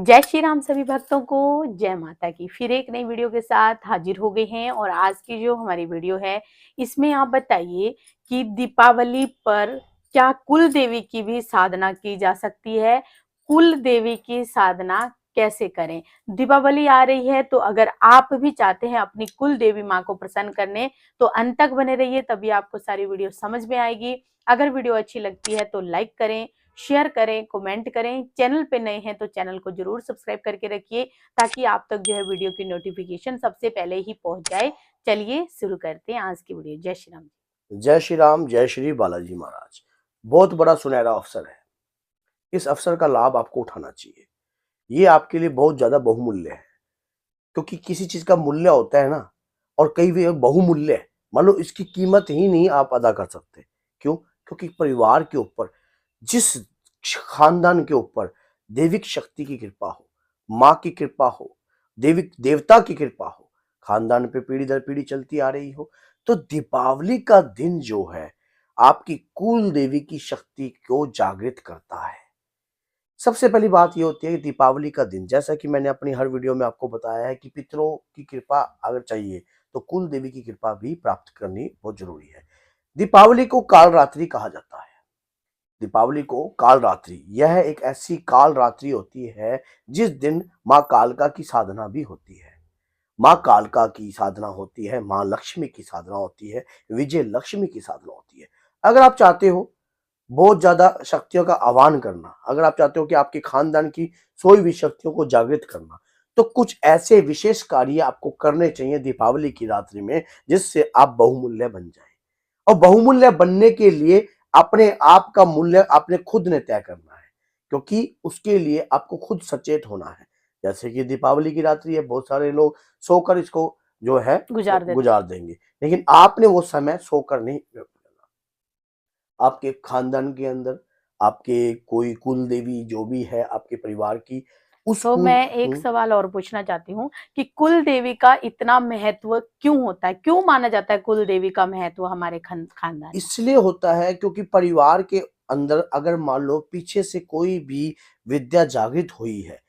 जय श्री राम सभी भक्तों को, जय माता की। फिर एक नई वीडियो के साथ हाजिर हो गए हैं और आज की जो हमारी वीडियो है इसमें आप बताइए कि दीपावली पर क्या कुल देवी की भी साधना की जा सकती है। कुल देवी की साधना कैसे करें। दीपावली आ रही है तो अगर आप भी चाहते हैं अपनी कुल देवी माँ को प्रसन्न करने तो अंत तक बने रहिए, तभी आपको सारी वीडियो समझ में आएगी। अगर वीडियो अच्छी लगती है तो लाइक करें, शेयर करें, कमेंट करें। चैनल पे नए हैं तो चैनल को जरूर सब्सक्राइब करके रखिए ताकि आप तक जो है वीडियो की नोटिफिकेशन सबसे पहले ही पहुंच जाए। चलिए शुरू करते हैं आज की वीडियो। जय श्री राम। जय श्री राम, जय श्री बालाजी महाराज। बहुत बड़ा सुनहरा अवसर है। इस अवसर का लाभ आपको उठाना चाहिए। ये आपके लिए बहुत ज्यादा बहुमूल्य है, क्योंकि किसी चीज का मूल्य होता है ना, और कई भी बहुमूल्य है, मान लो इसकी कीमत ही नहीं आप अदा कर सकते। क्यों? क्योंकि परिवार के ऊपर, जिस खानदान के ऊपर देविक शक्ति की कृपा हो, माँ की कृपा हो, देविक देवता की कृपा हो, खानदान पे पीढ़ी दर पीढ़ी चलती आ रही हो, तो दीपावली का दिन जो है आपकी कुल देवी की शक्ति को जागृत करता है। सबसे पहली बात ये होती है कि दीपावली का दिन, जैसा कि मैंने अपनी हर वीडियो में आपको बताया है कि पितरों की कृपा अगर चाहिए तो कुल देवी की कृपा भी प्राप्त करनी बहुत जरूरी है। दीपावली को काल रात्रि कहा जाता है। दीपावली को काल रात्रि, यह एक ऐसी काल रात्रि होती है जिस दिन माँ कालका की साधना भी होती है। माँ कालका की साधना होती है, माँ लक्ष्मी की साधना होती है, विजय लक्ष्मी की साधना होती है। अगर आप चाहते हो बहुत ज्यादा शक्तियों का आह्वान करना, अगर आप चाहते हो कि आपके खानदान की सोई हुई शक्तियों को जागृत करना, तो कुछ ऐसे विशेष कार्य आपको करने चाहिए दीपावली की रात्रि में, जिससे आप बहुमूल्य बन जाए। और बहुमूल्य बनने के लिए अपने आप का मूल्य आपने खुद ने तय करना है, क्योंकि उसके लिए आपको खुद सचेत होना है। जैसे कि दीपावली की रात्रि है, बहुत सारे लोग सोकर इसको जो है गुजार देंगे, लेकिन आपने वो समय सोकर नहीं, आपके खानदान के अंदर आपके कोई कुल देवी जो भी है आपके परिवार की, उस तो मैं एक सवाल और पूछना चाहती हूँ कि कुल देवी का इतना महत्व क्यों होता है, क्यों माना जाता है कुल देवी का महत्व हमारे खानदान में? इसलिए होता है क्योंकि परिवार के अंदर अगर मान लो पीछे से कोई भी विद्या जागृत हुई है,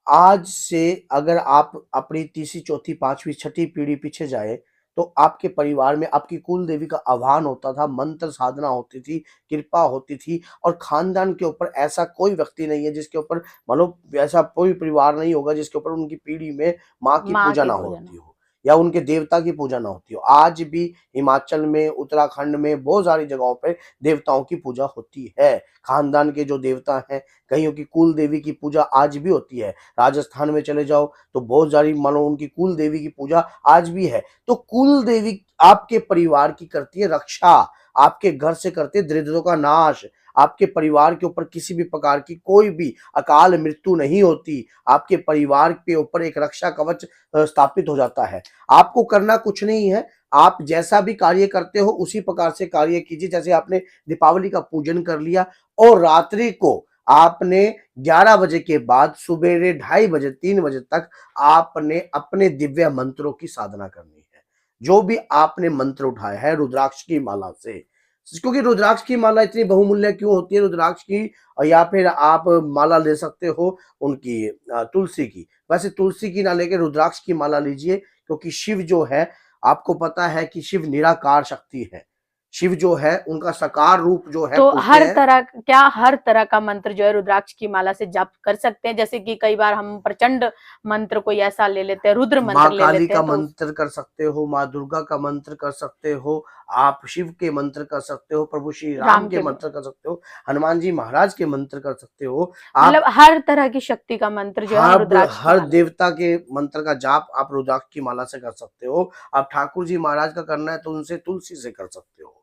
आज से अगर आप अपनी तीसरी चौथी पांचवी छठी पीढ़ी पीछे जाए, तो आपके परिवार में आपकी कुल देवी का आह्वान होता था, मंत्र साधना होती थी, कृपा होती थी। और खानदान के ऊपर ऐसा कोई व्यक्ति नहीं है जिसके ऊपर, मानो ऐसा कोई परिवार नहीं होगा जिसके ऊपर उनकी पीढ़ी में माँ की पूजा ना होती हो या उनके देवता की पूजा ना होती हो। आज भी हिमाचल में, उत्तराखंड में बहुत सारी जगहों पर देवताओं की पूजा होती है। खानदान के जो देवता हैं, कईयों की कुल देवी की पूजा आज भी होती है। राजस्थान में चले जाओ तो बहुत सारी मानो उनकी कुल देवी की पूजा आज भी है। तो कुल देवी आपके परिवार की करती है रक्षा, आपके घर से करते दरिद्रों का नाश, आपके परिवार के ऊपर किसी भी प्रकार की कोई भी अकाल मृत्यु नहीं होती, आपके परिवार के ऊपर एक रक्षा कवच स्थापित हो जाता है। आपको करना कुछ नहीं है, आप जैसा भी कार्य करते हो उसी प्रकार से कार्य कीजिए। जैसे आपने दीपावली का पूजन कर लिया और रात्रि को आपने 11 बजे के बाद सुबेरे 2:30 बजे 3 बजे तक आपने अपने दिव्य मंत्रों की साधना करनी है। जो भी आपने मंत्र उठाया है रुद्राक्ष की माला से, क्योंकि रुद्राक्ष की माला इतनी बहुमूल्य क्यों होती है रुद्राक्ष की, या फिर आप माला ले सकते हो उनकी तुलसी की। वैसे तुलसी की ना लेके रुद्राक्ष की माला लीजिए, क्योंकि शिव जो है, आपको पता है कि शिव निराकार शक्ति है। शिव जो है उनका साकार रूप जो है तो होते हैं। हर तरह का मंत्र जो है रुद्राक्ष की माला से जाप कर सकते हैं? जैसे कि कई बार हम प्रचंड मंत्र कोई ऐसा ले लेते हैं, रुद्र माँ मंत्र ले काली लेते का हैं, तो मंत्र कर सकते हो, माँ दुर्गा का मंत्र कर सकते हो, आप शिव के मंत्र कर सकते हो, प्रभु श्री राम राम के के मंत्र कर सकते हो, हनुमान जी महाराज के मंत्र कर सकते हो। मतलब आप हर तरह की शक्ति का मंत्र जो है हम रुद्राक्ष की हर माला। देवता के मंत्र का जाप आप रुद्राक्ष की माला से कर सकते हो। आप ठाकुर जी महाराज का करना है तो उनसे तुलसी से कर सकते हो।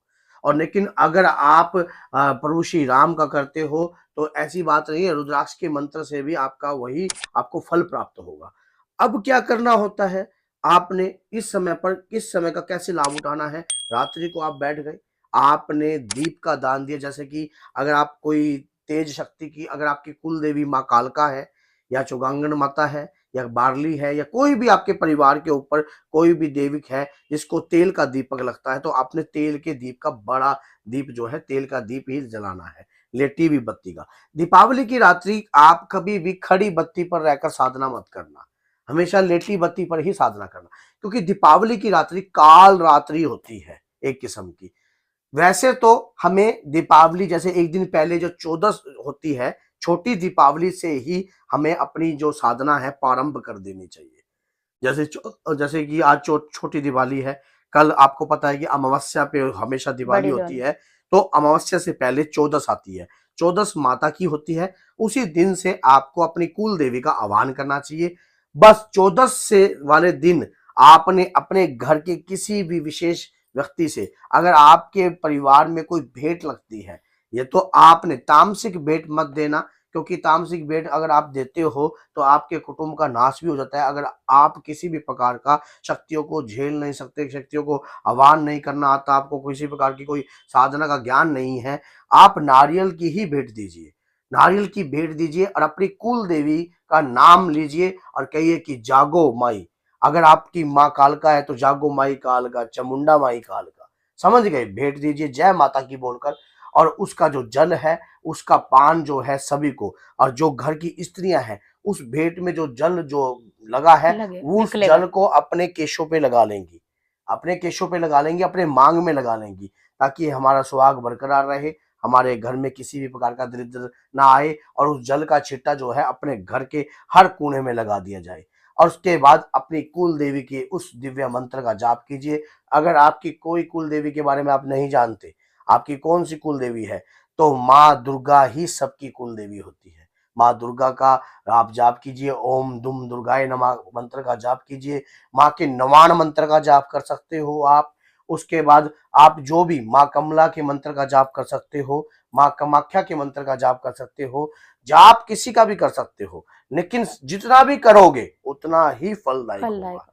और लेकिन अगर आप प्रभु श्री राम का करते हो तो ऐसी बात नहीं है, रुद्राक्ष के मंत्र से भी आपका वही आपको फल प्राप्त होगा। अब क्या करना होता है, आपने इस समय पर किस समय का कैसे लाभ उठाना है। रात्रि को आप बैठ गए, आपने दीप का दान दिया। जैसे कि अगर आप कोई तेज शक्ति की, अगर आपकी कुल देवी माँ कालका है या चौगांगन माता है या बारली है या कोई भी आपके परिवार के ऊपर कोई भी देविक है जिसको तेल का दीपक लगता है, तो आपने तेल के दीप का बड़ा दीप जो है तेल का दीप ही जलाना है। लेटी हुई बत्ती का। दीपावली की रात्रि आप कभी भी खड़ी बत्ती पर रहकर साधना मत करना, हमेशा लेटी बत्ती पर ही साधना करना, क्योंकि दीपावली की रात्रि काल रात्रि होती है एक किस्म की। वैसे तो हमें दीपावली जैसे एक दिन पहले जो 14 होती है, छोटी दीपावली से ही हमें अपनी जो साधना है प्रारंभ कर देनी चाहिए। जैसे कि आज छोटी दिवाली है, कल आपको पता है कि अमावस्या पे हमेशा दिवाली बड़ी होती दिवाली। है, तो अमावस्या से पहले चौदस आती है। चौदस माता की होती है, उसी दिन से आपको अपनी कुल देवी का आह्वान करना चाहिए। बस चौदस से वाले दिन आपने अपने घर के किसी भी विशेष व्यक्ति से, अगर आपके परिवार में कोई भेंट लगती है, ये तो आपने तामसिक भेंट मत देना, क्योंकि तामसिक भेंट अगर आप देते हो तो आपके कुटुंब का नाश भी हो जाता है। अगर आप किसी भी प्रकार का शक्तियों को झेल नहीं सकते, शक्तियों को आह्वान नहीं करना आता, आपको किसी प्रकार की कोई साधना का ज्ञान नहीं है, आप नारियल की ही भेंट दीजिए। नारियल की भेंट दीजिए और अपनी कुल देवी का नाम लीजिए और कहिए कि जागो माई। अगर आपकी माँ कालका है तो जागो माई कालका, चामुंडा माई कालका, समझ गए? भेंट दीजिए जय माता की बोलकर, और उसका जो जल है, उसका पान जो है सभी को, और जो घर की स्त्रियां हैं उस भेंट में जो जल जो लगा है लगे उस निकलेगा। जल को अपने केशों पे लगा लेंगी, अपने केशों पे लगा लेंगी, अपने मांग में लगा लेंगी, ताकि हमारा सुहाग बरकरार रहे, हमारे घर में किसी भी प्रकार का दरिद्र ना आए, और उस जल का छिट्टा जो है अपने घर के हर कोने में लगा दिया जाए। और उसके बाद अपनी कुल देवी के उस दिव्य मंत्र का जाप कीजिए। अगर आपकी कोई कुल देवी के बारे में आप नहीं जानते, आपकी कौन सी कुल देवी है, तो माँ दुर्गा ही सबकी कुल देवी होती है। माँ दुर्गा का आप जाप कीजिए, ओम दुम दुर्गाय नमः मंत्र का जाप कीजिए, माँ के नवाण मंत्र का जाप कर सकते हो आप। उसके बाद आप जो भी माँ कमला के मंत्र का जाप कर सकते हो, माँ कामाख्या के मंत्र का जाप कर सकते हो, जाप किसी का भी कर सकते हो, लेकिन जितना भी करोगे उतना ही फलदायक फलदायक। होगा।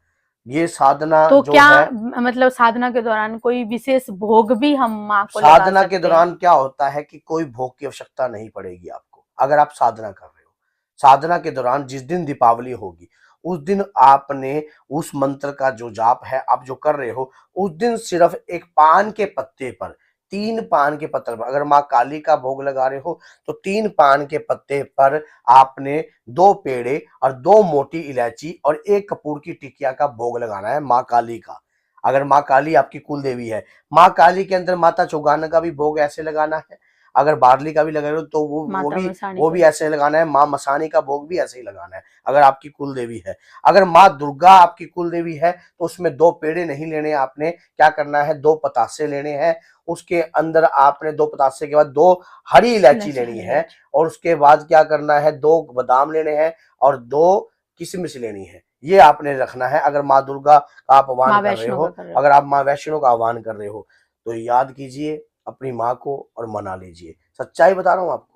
ये साधना तो जो क्या है, मतलब साधना के दौरान कोई विशेष भोग भी हम माँ को लगा साधना के सकते हैं? दौरान क्या होता है कि कोई भोग की आवश्यकता नहीं पड़ेगी आपको, अगर आप साधना कर रहे हो। साधना के दौरान जिस दिन दीपावली होगी उस दिन आपने उस मंत्र का जो जाप है आप जो कर रहे हो, उस दिन सिर्फ एक पान के पत्ते पर, 3 पान के पत्ते पर, अगर माँ काली का भोग लगा रहे हो तो 3 पान के पत्ते पर आपने 2 पेड़े और 2 मोटी इलायची और 1 कपूर की टिकिया का भोग लगाना है माँ काली का। अगर माँ काली आपकी कुल देवी है, माँ काली के अंदर माता चौगाना का भी भोग ऐसे लगाना है। अगर बार्ली का भी लगा रहे हो तो माता मसाणी वो को। भी ऐसे लगाना है। माँ मसानी का भोग भी ऐसे ही लगाना है अगर आपकी कुल देवी है। अगर माँ दुर्गा आपकी कुल देवी है तो उसमें 2 पेड़े नहीं लेने, आपने क्या करना है, 2 पतासे लेने हैं। उसके अंदर आपने 2 पतासे के बाद 2 हरी इलायची लेनी हरी है, इलायची। और उसके बाद क्या करना है, 2 बादाम लेने हैं और 2 किशमिश लेनी है। ये आपने रखना है अगर माँ दुर्गा का आप आह्वान माँ कर रहे वैष्णो हो। का कर रहे हो। अगर आप माँ वैष्णो का आह्वान कर रहे हो तो याद कीजिए अपनी माँ को और मना लीजिए। सच्चाई बता रहा हूं आपको।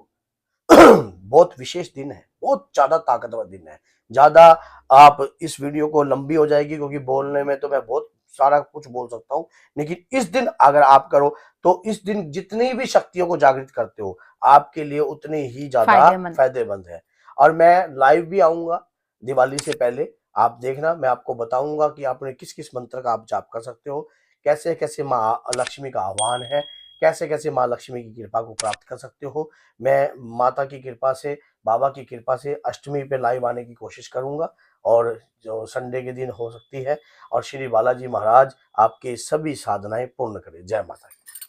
बहुत विशेष दिन है, बहुत ज्यादा ताकतवर दिन है। ज्यादा आप इस वीडियो को लंबी हो जाएगी, क्योंकि बोलने में तो मैं बहुत सारा कुछ बोल सकता हूं, लेकिन इस दिन अगर आप करो तो इस दिन जितनी भी शक्तियों को जागृत करते हो आपके लिए उतने ही ज्यादा फायदेमंद। फायदेमंद है। और मैं लाइव भी आऊंगा दिवाली से पहले, आप देखना, मैं आपको बताऊंगा कि आपने किस किस मंत्र का आप जाप कर सकते हो, कैसे कैसे माँ लक्ष्मी का आह्वान है, कैसे कैसे माँ लक्ष्मी की कृपा को प्राप्त कर सकते हो। मैं माता की कृपा से, बाबा की कृपा से अष्टमी पे लाइव आने की कोशिश करूंगा, और जो संडे के दिन हो सकती है, और श्री बालाजी महाराज आपके सभी साधनाएं पूर्ण करें। जय माता की।